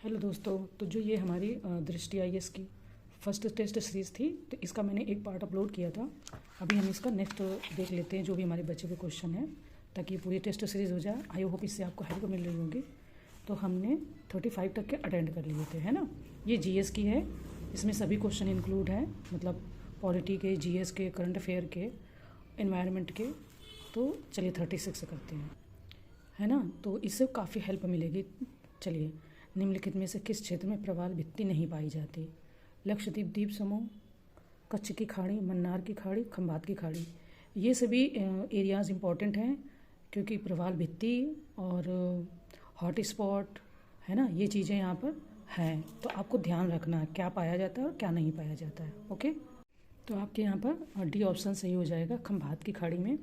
Hello दोस्तों। तो जो ये हमारी दृष्टि आईएएस की फर्स्ट टेस्ट सीरीज़ थी, तो इसका मैंने एक पार्ट अपलोड किया था। अभी हम इसका नेक्स्ट देख लेते हैं, जो भी हमारे बचे हुए क्वेश्चन हैं, ताकि पूरी टेस्ट सीरीज़ हो जाए। आई होप इससे आपको हेल्प मिल रही होगी। तो हमने 35 तक के अटेंड कर लिए थे, है ना। ये जीएस की है, इसमें सभी क्वेश्चन इंक्लूड हैं, मतलब पॉलिटी के, जीएस के, करंट अफेयर के, एनवायरनमेंट के। तो चलिए 36 करते हैं, है ना। तो इससे काफ़ी हेल्प मिलेगी। चलिए, निम्नलिखित में से किस क्षेत्र में प्रवाल भित्ति नहीं पाई जाती? लक्षद्वीप द्वीप समूह, कच्छ की खाड़ी, मन्नार की खाड़ी, खंभात की खाड़ी। ये सभी एरियाज़ इंपॉर्टेंट हैं, क्योंकि प्रवाल भित्ति और हॉट स्पॉट, है ना, ये चीज़ें यहाँ पर हैं। तो आपको ध्यान रखना है क्या पाया जाता है और क्या नहीं पाया जाता है। ओके, तो आपके यहाँ पर डी ऑप्शन सही हो जाएगा। खंभात की खाड़ी में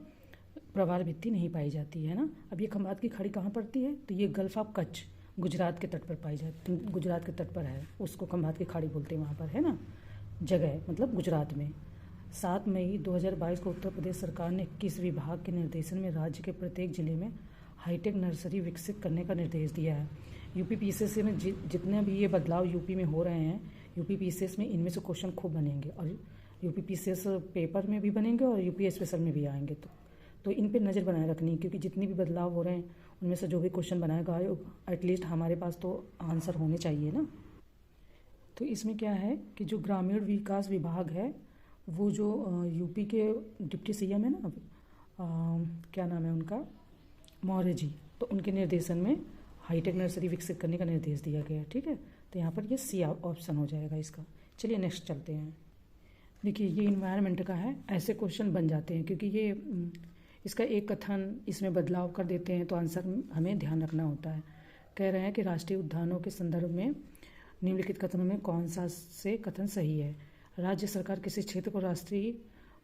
प्रवाल भित्ति नहीं पाई जाती है ना। अब ये खंभात की खाड़ी कहाँ पड़ती है? तो ये गल्फ ऑफ कच्छ, गुजरात के तट पर पाई जाती, गुजरात के तट पर है, उसको खंभात की खाड़ी बोलते हैं वहाँ पर, है ना, जगह मतलब गुजरात में। 7 मई 2022 को उत्तर प्रदेश सरकार ने 21 विभाग के निर्देशन में राज्य के प्रत्येक जिले में हाईटेक नर्सरी विकसित करने का निर्देश दिया है। यूपी पीसीएस में जितने भी ये बदलाव यूपी में हो रहे हैं, यूपी पीसीएस में इनमें से क्वेश्चन खूब बनेंगे, और यूपी पीसीएस पेपर में भी बनेंगे और यूपी स्पेशल में भी आएंगे। तो इन पे नज़र बनाए रखनी है, क्योंकि जितनी भी बदलाव हो रहे हैं उनमें से जो भी क्वेश्चन बनाएगा आयोग, एटलीस्ट हमारे पास तो आंसर होने चाहिए ना। तो इसमें क्या है कि जो ग्रामीण विकास विभाग है, वो जो यूपी के डिप्टी सीएम है ना, क्या नाम है उनका, मौर्य जी, तो उनके निर्देशन में हाईटेक नर्सरी विकसित करने का निर्देश दिया गया। ठीक है, तो यहाँ पर ये सी ऑप्शन हो जाएगा इसका। चलिए नेक्स्ट चलते हैं। देखिए, ये इन्वायरमेंट का है, ऐसे क्वेश्चन बन जाते हैं, क्योंकि ये इसका एक कथन इसमें बदलाव कर देते हैं, तो आंसर हमें ध्यान रखना होता है। कह रहे हैं कि राष्ट्रीय उद्यानों के संदर्भ में निम्नलिखित कथनों में कौन सा से कथन सही है? राज्य सरकार किसी क्षेत्र को राष्ट्रीय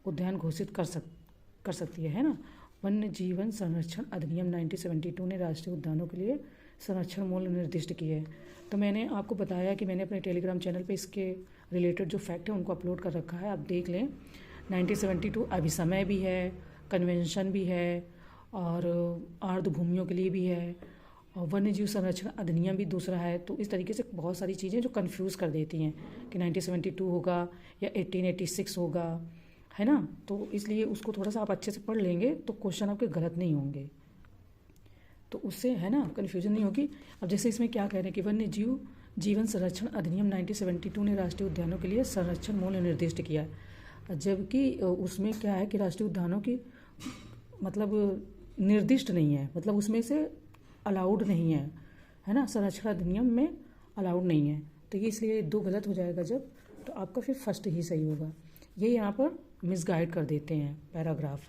उद्यान घोषित कर सकती है ना। वन्य जीवन संरक्षण अधिनियम 1972 ने राष्ट्रीय उद्यानों के लिए संरक्षण मूल्य निर्दिष्ट किए है। तो मैंने आपको बताया कि मैंने अपने टेलीग्राम चैनल पे इसके रिलेटेड जो फैक्ट है उनको अपलोड कर रखा है, आप देख लें। 1972 अभी समय भी है, कन्वेंशन भी है, और आर्द्र भूमियों के लिए भी है, और वन्य जीव संरक्षण अधिनियम भी दूसरा है। तो इस तरीके से बहुत सारी चीज़ें जो कंफ्यूज कर देती हैं कि 1972 होगा या 1886 होगा, है ना। तो इसलिए उसको थोड़ा सा आप अच्छे से पढ़ लेंगे तो क्वेश्चन आपके गलत नहीं होंगे, तो उससे, है ना, कन्फ्यूजन नहीं होगी। अब जैसे इसमें क्या कह रहे हैं कि वन्य जीव जीवन संरक्षण अधिनियम 1972 ने राष्ट्रीय उद्यानों के लिए संरक्षण मूल्य निर्दिष्ट किया है, जबकि उसमें क्या है कि राष्ट्रीय उद्यानों की मतलब निर्दिष्ट नहीं है, मतलब उसमें से अलाउड नहीं है ना, संरक्षण अधिनियम में अलाउड नहीं है। तो ये इसलिए 2 गलत हो जाएगा जब, तो आपका फिर फर्स्ट ही सही होगा। ये यहाँ पर मिसगाइड कर देते हैं पैराग्राफ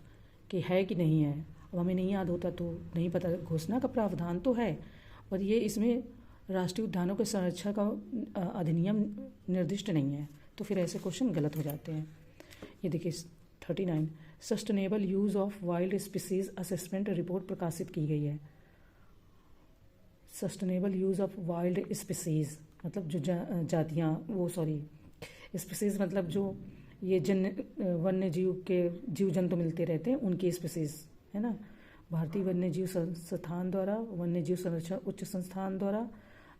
कि है कि नहीं है। अब हमें नहीं याद होता तो नहीं पता, घोषणा का प्रावधान तो है, पर ये इसमें राष्ट्रीय उद्यानों के संरक्षण का अधिनियम निर्दिष्ट नहीं है, तो फिर ऐसे क्वेश्चन गलत हो जाते हैं। ये देखिए 39 sustainable use of wild species assessment report प्रकाशित की गई है। Sustainable use of wild species मतलब जो जातियाँ, वो सॉरी स्पीसीज मतलब जो ये वन्य जीव के जीव जंतु मिलते रहते हैं उनकी स्पीसीज, है ना। भारतीय वन्य जीव संस्थान द्वारा, वन्य जीव संरक्षण उच्च संस्थान द्वारा,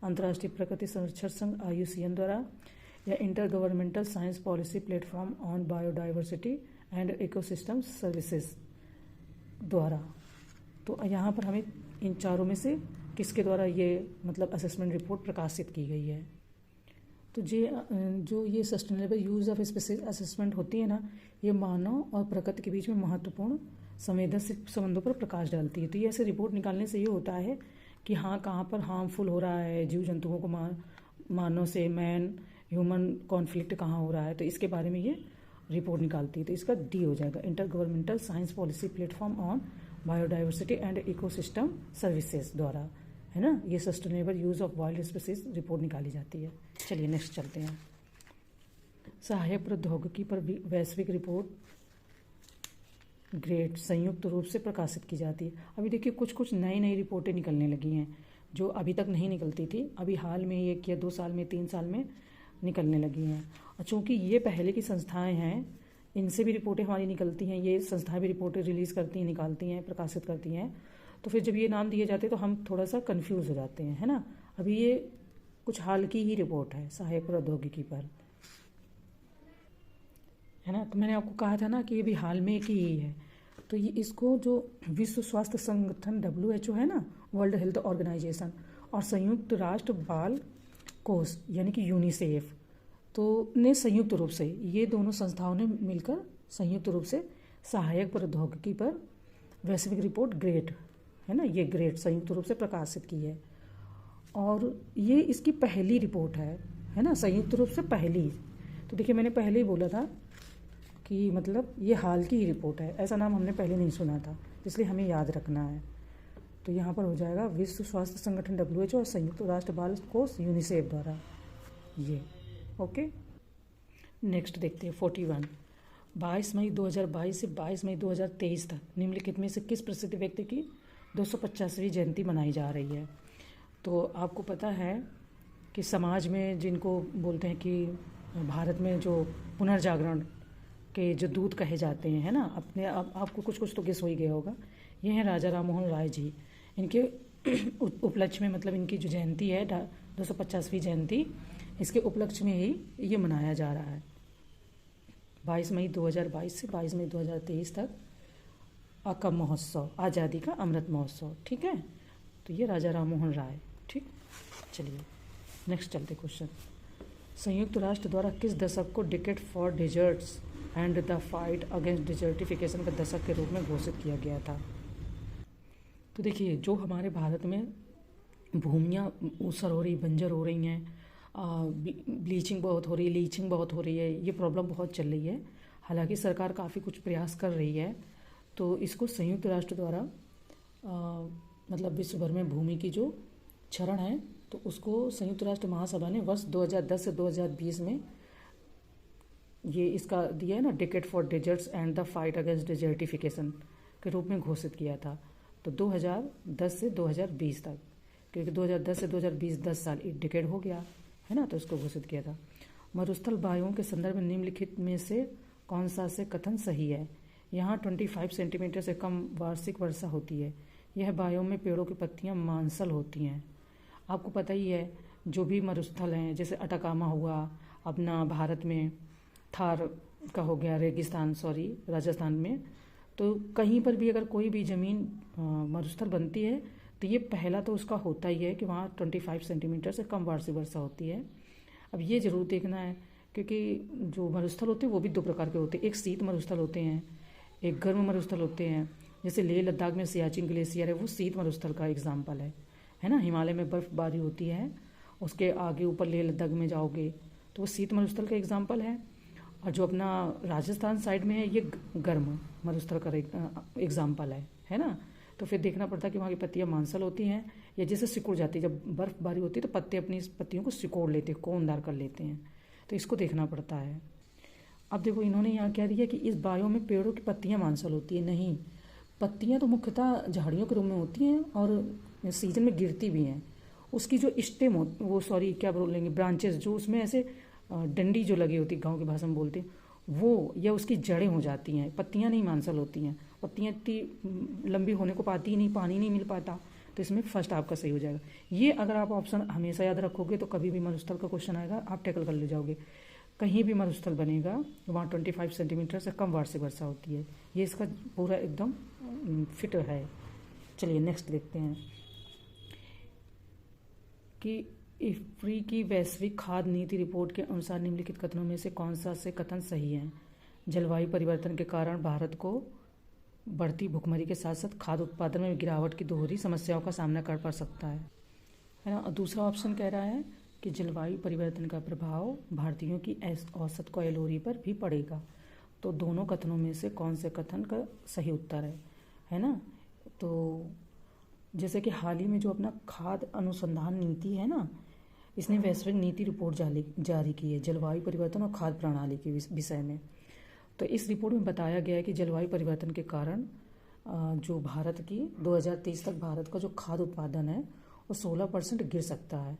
अंतर्राष्ट्रीय प्रकृति संरक्षण संघ IUCN द्वारा, या inter governmental science policy platform on biodiversity and ecosystem services द्वारा। तो यहाँ पर हमें इन चारों में से किसके द्वारा ये मतलब असेसमेंट रिपोर्ट प्रकाशित की गई है? तो जो ये sustainable use of species assessment होती है ना, ये मानव और प्रकृति के बीच में महत्वपूर्ण संवेदनशील संबंधों पर प्रकाश डालती है। तो ये ऐसे रिपोर्ट निकालने से ये होता है कि हाँ, कहाँ पर हार्मफुल हो रहा है जीव जंतुओं को, मानव से मैन ह्यूमन कॉन्फ्लिक्ट कहाँ हो रहा है, तो इसके बारे में ये रिपोर्ट निकालती है। तो इसका डी हो जाएगा, inter governmental science policy platform on biodiversity and ecosystem services द्वारा, है ना, ये sustainable use of wild species report निकाली जाती है। चलिए नेक्स्ट चलते हैं। सहायक प्रौद्योगिकी पर वैश्विक रिपोर्ट ग्रेड संयुक्त रूप से प्रकाशित की जाती है। अभी देखिए कुछ नई रिपोर्टें निकलने लगी हैं जो अभी तक नहीं निकलती थी, अभी हाल में 1 या 2 साल में, 3 साल में निकलने लगी हैं। और चूँकि ये पहले की संस्थाएं हैं, इनसे भी रिपोर्टें हमारी निकलती हैं, ये संस्थाएं भी रिपोर्टें रिलीज़ करती हैं, निकालती हैं, प्रकाशित करती हैं। तो फिर जब ये नाम दिए जाते हैं तो हम थोड़ा सा कंफ्यूज हो जाते हैं, है ना। अभी ये कुछ हाल की ही रिपोर्ट है सहायक प्रौद्योगिकी पर, है ना। तो मैंने आपको कहा था ना कि ये भी हाल में की ही है। तो ये इसको जो विश्व स्वास्थ्य संगठन WHO है ना, वर्ल्ड हेल्थ ऑर्गेनाइजेशन, और संयुक्त राष्ट्र बाल कोष यानी कि यूनिसेफ, तो ने संयुक्त रूप से, ये दोनों संस्थाओं ने मिलकर संयुक्त रूप से सहायक प्रौद्योगिकी पर वैश्विक रिपोर्ट ग्रेट, है ना, ये ग्रेट संयुक्त रूप से प्रकाशित की है। और ये इसकी पहली रिपोर्ट है ना, संयुक्त रूप से पहली। तो देखिए मैंने पहले ही बोला था कि मतलब ये हाल की ही रिपोर्ट है, ऐसा नाम हमने पहले नहीं सुना था, इसलिए हमें याद रखना है। तो यहाँ पर हो जाएगा विश्व स्वास्थ्य संगठन WHO और संयुक्त राष्ट्र बाल कोष यूनिसेफ द्वारा ये। ओके, नेक्स्ट देखते हैं 41। 22 मई 2022 से 22 मई 2023 तक निम्नलिखित में से किस प्रसिद्ध व्यक्ति की 250वीं जयंती मनाई जा रही है। तो आपको पता है कि समाज में जिनको बोलते हैं कि भारत में जो पुनर्जागरण के जो दूत कहे जाते हैं, है ना, अपने आपको कुछ तो गेस हो ही गया होगा, ये हैं राजा राम मोहन राय जी। इनके उपलक्ष्य में, मतलब इनकी जो जयंती है 250वीं जयंती, इसके उपलक्ष्य में ही ये मनाया जा रहा है। 22 मई 2022 से 22 मई 2023 तक अकम महोत्सव, आज़ादी का अमृत महोत्सव, ठीक है। तो ये राजा राम मोहन राय, ठीक। चलिए नेक्स्ट चलते क्वेश्चन। संयुक्त राष्ट्र द्वारा किस दशक को decade for deserts and the fight against desertification का दशक के रूप में घोषित किया गया था। तो देखिए जो हमारे भारत में भूमियाँ ऊसर हो रही, बंजर हो रही हैं, ब्लीचिंग बहुत हो रही है, लीचिंग बहुत हो रही है, ये प्रॉब्लम बहुत चल रही है। हालांकि सरकार काफ़ी कुछ प्रयास कर रही है। तो इसको संयुक्त राष्ट्र द्वारा मतलब विश्व भर में भूमि की जो क्षरण है, तो उसको संयुक्त राष्ट्र महासभा ने वर्ष 2010 से 2020 में ये इसका दिया है ना, decade for deserts and the fight against desertification के रूप में घोषित किया था। तो 2010 से 2020 तक, क्योंकि 2010 से 2020 10 साल, एक डिकेड हो गया, है ना, तो इसको घोषित किया था। मरुस्थल वायुओं के संदर्भ में निम्नलिखित में से कौन सा से कथन सही है। यहाँ 25 सेंटीमीटर से कम वार्षिक वर्षा होती है। यह वायुओं में पेड़ों की पत्तियाँ मांसल होती हैं। आपको पता ही है जो भी मरुस्थल हैं, जैसे अटाकामा हुआ अपना भारत में, थार का हो गया रेगिस्तान, राजस्थान में, तो कहीं पर भी अगर कोई भी ज़मीन मरुस्थल बनती है तो ये पहला तो उसका होता ही है कि वहाँ 25 सेंटीमीटर से कम वार्षिक वर्षा होती है। अब ये ज़रूर देखना है, क्योंकि जो मरुस्थल होते हैं वो भी दो प्रकार के होते हैं, एक शीत मरुस्थल होते हैं, एक गर्म मरुस्थल होते हैं। जैसे लेह लद्दाख में सियाचिन ग्लेशियर है, वो शीत मरुस्थल का एग्जाम्पल है ना। हिमालय में बर्फबारी होती है, उसके आगे ऊपर लेह लद्दाख में जाओगे तो वो शीत मरुस्थल का एग्जाम्पल है। और जो अपना राजस्थान साइड में है ये गर्म मरुस्थल का एग्जाम्पल है ना। तो फिर देखना पड़ता है कि वहाँ की पत्तियाँ मांसल होती हैं या जैसे सिकुड़ जाती है, जब बर्फबारी होती है तो पत्ते अपनी पत्तियों को सिकोड़ लेते हैं, कोनदार कर लेते हैं, तो इसको देखना पड़ता है। अब देखो इन्होंने यहाँ कह दिया कि इस बायो में पेड़ों की पत्तियाँ मांसल होती है, नहीं, पत्तियाँ तो मुख्यतः झाड़ियों के रूप में होती हैं और सीजन में गिरती भी हैं। उसकी जो स्टेम हो वो क्या बोलेंगे, ब्रांचेस, जो उसमें ऐसे डंडी जो लगी होती है, गाँव की भाषा में बोलते हैं वो, या उसकी जड़ें हो जाती हैं, पत्तियाँ नहीं मांसल होती हैं। पत्तियाँ इतनी लंबी होने को पाती ही नहीं, पानी नहीं मिल पाता, तो इसमें फर्स्ट आपका सही हो जाएगा। ये अगर आप ऑप्शन हमेशा याद रखोगे तो कभी भी मरुस्थल का क्वेश्चन आएगा आप टैकल कर ले जाओगे। कहीं भी मरुस्थल बनेगा वहाँ 25 सेंटीमीटर से कम वार्षिक वर्षा होती है, ये इसका पूरा एकदम फिट है। चलिए नेक्स्ट देखते हैं कि इफ्री की वैश्विक खाद्य नीति रिपोर्ट के अनुसार निम्नलिखित कथनों में से कौन सा से कथन सही है। जलवायु परिवर्तन के कारण भारत को बढ़ती भुखमरी के साथ साथ खाद्य उत्पादन में गिरावट की दोहरी समस्याओं का सामना कर पड़ सकता है ना। और दूसरा ऑप्शन कह रहा है कि जलवायु परिवर्तन का प्रभाव भारतीयों की औसत कैलोरी पर भी पड़ेगा। तो दोनों कथनों में से कौन से कथन का सही उत्तर है ना। तो जैसे कि हाल ही में जो अपना खाद्य अनुसंधान नीति है ना, इसने वैश्विक नीति रिपोर्ट जारी की है जलवायु परिवर्तन और खाद्य प्रणाली के विषय में। तो इस रिपोर्ट में बताया गया है कि जलवायु परिवर्तन के कारण जो भारत की 2023 तक भारत का जो खाद्य उत्पादन है वो 16% गिर सकता है,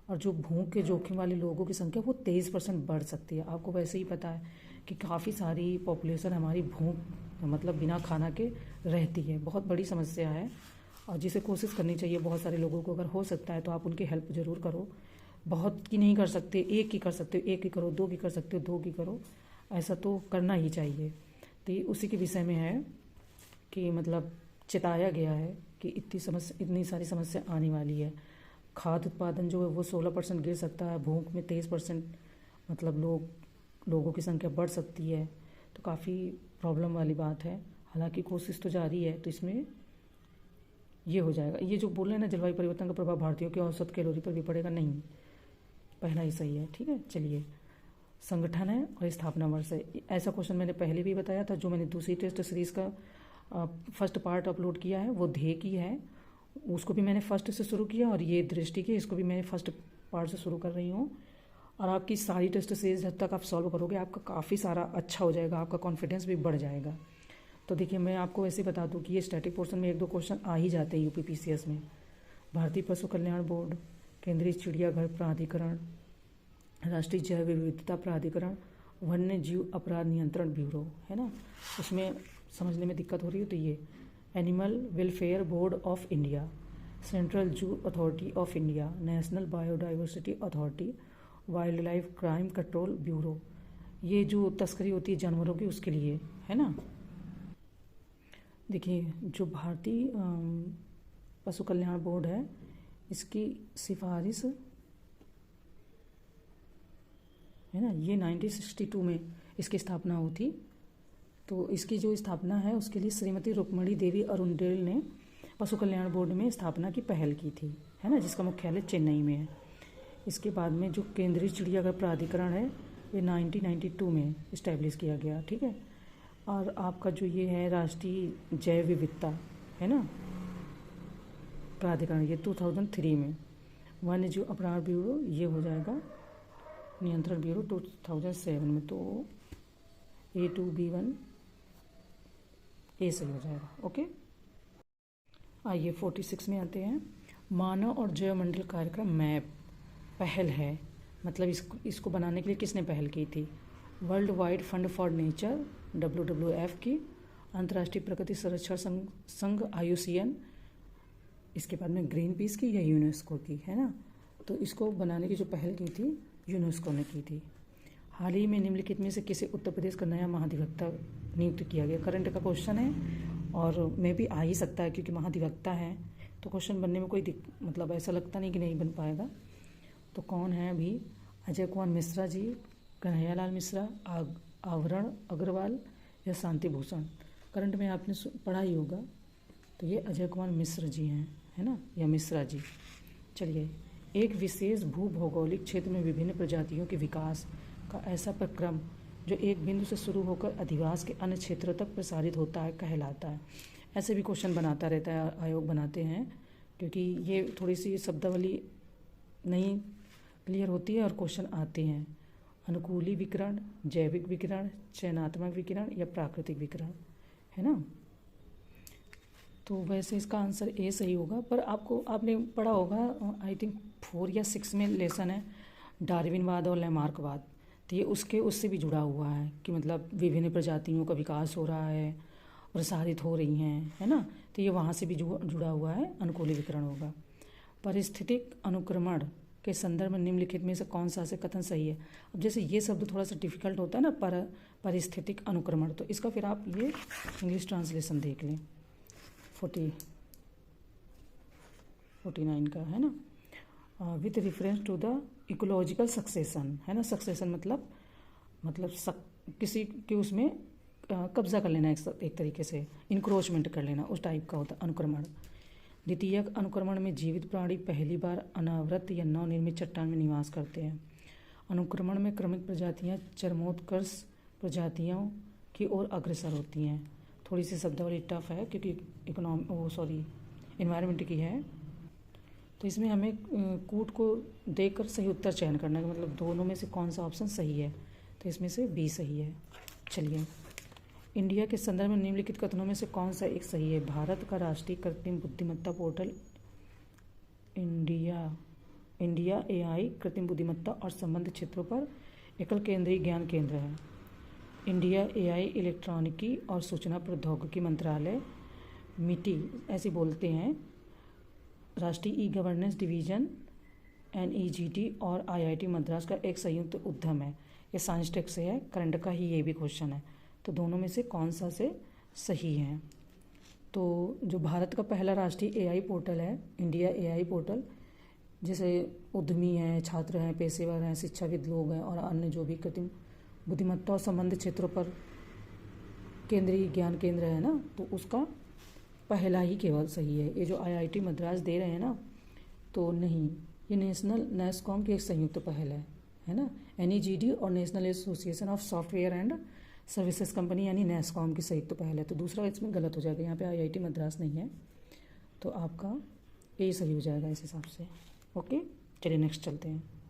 और जो भूख के जोखिम वाले लोगों की संख्या वो 23% बढ़ सकती है। आपको वैसे ही पता है कि काफ़ी सारी पॉपुलेशन हमारी भूख मतलब बिना खाना के रहती है, बहुत बड़ी समस्या है, और जिसे कोशिश करनी चाहिए बहुत सारे लोगों को, अगर हो सकता है तो आप उनकी हेल्प ज़रूर करो। बहुत की नहीं कर सकते, एक की कर सकते हो, एक की करो, दो की कर सकते हो, दो की करो, ऐसा तो करना ही चाहिए। तो ये उसी के विषय में है कि मतलब चिताया गया है कि इतनी सारी समस्या आने वाली है। खाद्य उत्पादन जो है वो 16% गिर सकता है, भूख में 23% मतलब लोगों की संख्या बढ़ सकती है, तो काफ़ी प्रॉब्लम वाली बात है। हालांकि कोशिश तो जारी है, तो इसमें ये हो जाएगा। ये जो बोल रहे हैं ना जलवायु परिवर्तन का प्रभाव भारतीयों की औसत कैलोरी पर भी पड़ेगा, नहीं, पहला ही सही है। ठीक है, चलिए, संगठन है और स्थापना वर्ष है। ऐसा क्वेश्चन मैंने पहले भी बताया था, जो मैंने दूसरी टेस्ट सीरीज़ का फर्स्ट पार्ट अपलोड किया है वो ध्येय की है, उसको भी मैंने फर्स्ट से शुरू किया, और ये दृष्टि की, इसको भी मैंने फर्स्ट पार्ट से शुरू कर रही हूँ। और आपकी सारी टेस्ट सीरीज जब तक आप सॉल्व करोगे आपका काफ़ी सारा अच्छा हो जाएगा, आपका कॉन्फिडेंस भी बढ़ जाएगा। तो देखिए, मैं आपको ऐसे बता दूं कि ये स्टैटिक पोर्शन में 1-2 क्वेश्चन आ ही जाते हैं यूपीपीसीएस में। भारतीय पशु कल्याण बोर्ड, केंद्रीय चिड़ियाघर प्राधिकरण, राष्ट्रीय जैव विविधता प्राधिकरण, वन्य जीव अपराध नियंत्रण ब्यूरो, है ना, उसमें समझने में दिक्कत हो रही है तो ये animal welfare board of India, central zoo authority of India, national biodiversity authority, wild life crime control bureau, ये जो तस्करी होती है जानवरों की उसके लिए, है ना। देखिए, जो भारतीय पशु कल्याण बोर्ड है इसकी सिफारिश है ना, ये 1962 में इसकी स्थापना हुई थी। तो इसकी जो स्थापना है उसके लिए श्रीमती रुक्मणी देवी अरुणडेल ने पशु कल्याण बोर्ड में स्थापना की पहल की थी, है ना, जिसका मुख्यालय चेन्नई में है। इसके बाद में जो केंद्रीय चिड़ियाघर प्राधिकरण है ये 1992 में इस्टेब्लिश किया गया। ठीक है, और आपका जो ये है राष्ट्रीय जैव विविधता, है ना, प्राधिकरण, ये 2003 में। वन्य जीव अपराध ब्यूरो ये हो जाएगा नियंत्रण ब्यूरो 2007 में। तो A2B1 ए सही हो जाएगा। ओके, आइए 46 में आते हैं। मानव और जैवमंडल कार्यक्रम मैप पहल है, मतलब इसको बनाने के लिए किसने पहल की थी? World wide fund for nature WWF की, अंतर्राष्ट्रीय प्रकृति संरक्षण संघ IUCN, इसके बाद में ग्रीन पीस की या यूनेस्को की, है ना। तो इसको बनाने की जो पहल की थी यूनेस्को ने की थी। हाल ही में निम्नलिखित में से किसे उत्तर प्रदेश का नया महाधिवक्ता नियुक्त किया गया? करंट का क्वेश्चन है और मे भी आ ही सकता है क्योंकि महाधिवक्ता है तो क्वेश्चन बनने में कोई मतलब ऐसा लगता नहीं कि नहीं बन पाएगा। तो कौन है अभी? अजय कुमार मिश्रा जी, कन्हैयालाल मिश्रा, आवरण अग्रवाल या शांति भूषण? करंट में आपने पढ़ा ही होगा, तो ये अजय कुमार मिश्र जी हैं, है ना, या मिश्रा जी। चलिए, एक विशेष भूभौगोलिक क्षेत्र में विभिन्न प्रजातियों के विकास का ऐसा प्रक्रम जो एक बिंदु से शुरू होकर अधिवास के अन्य क्षेत्रों तक प्रसारित होता है कहलाता है। ऐसे भी क्वेश्चन बनाता रहता है, आयोग बनाते हैं, क्योंकि ये थोड़ी सी शब्दावली नहीं क्लियर होती है और क्वेश्चन आते हैं। अनुकूली विकिरण, जैविक विकिरण, चयनात्मक विकिरण या प्राकृतिक विकिरण, है ना। तो वैसे इसका आंसर ए सही होगा, पर आपने पढ़ा होगा आई थिंक 4 या 6 में लेसन है डार्विनवाद और लैमार्कवाद। तो ये उससे भी जुड़ा हुआ है कि मतलब विभिन्न प्रजातियों का विकास हो रहा है, प्रसारित हो रही हैं, है ना। तो ये वहाँ से भी जुड़ा हुआ है, अनुकूली विकिरण होगा। पारिस्थितिक अनुक्रमण के संदर्भ में निम्नलिखित में से कौन सा से कथन सही है? अब जैसे ये शब्द थोड़ा सा डिफिकल्ट होता है ना, पारिस्थितिक अनुक्रमण, तो इसका फिर आप ये इंग्लिश ट्रांसलेशन देख लें 49 का, है ना। With reference to the ecological succession, है ना। सक्सेशन मतलब किसी के उसमें कब्जा कर लेना, एक तरीके से इंक्रोचमेंट कर लेना, उस टाइप का होता अनुक्रमण। द्वितीयक अनुक्रमण में जीवित प्राणी पहली बार अनावृत या नवनिर्मित चट्टान में निवास करते हैं। अनुक्रमण में क्रमिक प्रजातियां चरमोत्कर्ष प्रजातियों की ओर अग्रसर होती हैं। थोड़ी सी शब्दावली टफ है क्योंकि एनवायरनमेंट की है। तो इसमें हमें कूट को देखकर सही उत्तर चयन करना है, मतलब दोनों में से कौन सा ऑप्शन सही है। तो इसमें से बी सही है। चलिए, इंडिया के संदर्भ में निम्नलिखित कथनों में से कौन सा एक सही है? भारत का राष्ट्रीय कृत्रिम बुद्धिमत्ता पोर्टल इंडिया AI कृत्रिम बुद्धिमत्ता और संबंध क्षेत्रों पर एकल केंद्रीय ज्ञान केंद्र है। इंडिया AI इलेक्ट्रॉनिकी और सूचना प्रौद्योगिकी मंत्रालय MITI ऐसे बोलते हैं, राष्ट्रीय ई गवर्नेंस डिवीजन NEGT और IIT मद्रास का एक संयुक्त उद्यम है। ये साइंस टेक से है, करंट का ही ये भी क्वेश्चन है। तो दोनों में से कौन सा से सही है? तो जो भारत का पहला राष्ट्रीय AI पोर्टल है, इंडिया AI पोर्टल, जैसे उद्यमी हैं, छात्र हैं, पेशेवर हैं, शिक्षाविद लोग हैं और अन्य जो भी कृत्रिम बुद्धिमत्ता और संबंधित क्षेत्रों पर केंद्रीय ज्ञान केंद्र है ना, तो उसका पहला ही केवल सही है। ये जो IIT मद्रास दे रहे हैं ना, तो नहीं, ये नेशनल नेस्कॉम की एक संयुक्त पहल है ना। NEGT और national association of software and services company यानी नेस्कॉम की संयुक्त पहल है। तो दूसरा इसमें गलत हो जाएगा, यहाँ पे IIT मद्रास नहीं है, तो आपका यही सही हो जाएगा इस हिसाब से। ओके, चलिए नेक्स्ट चलते हैं।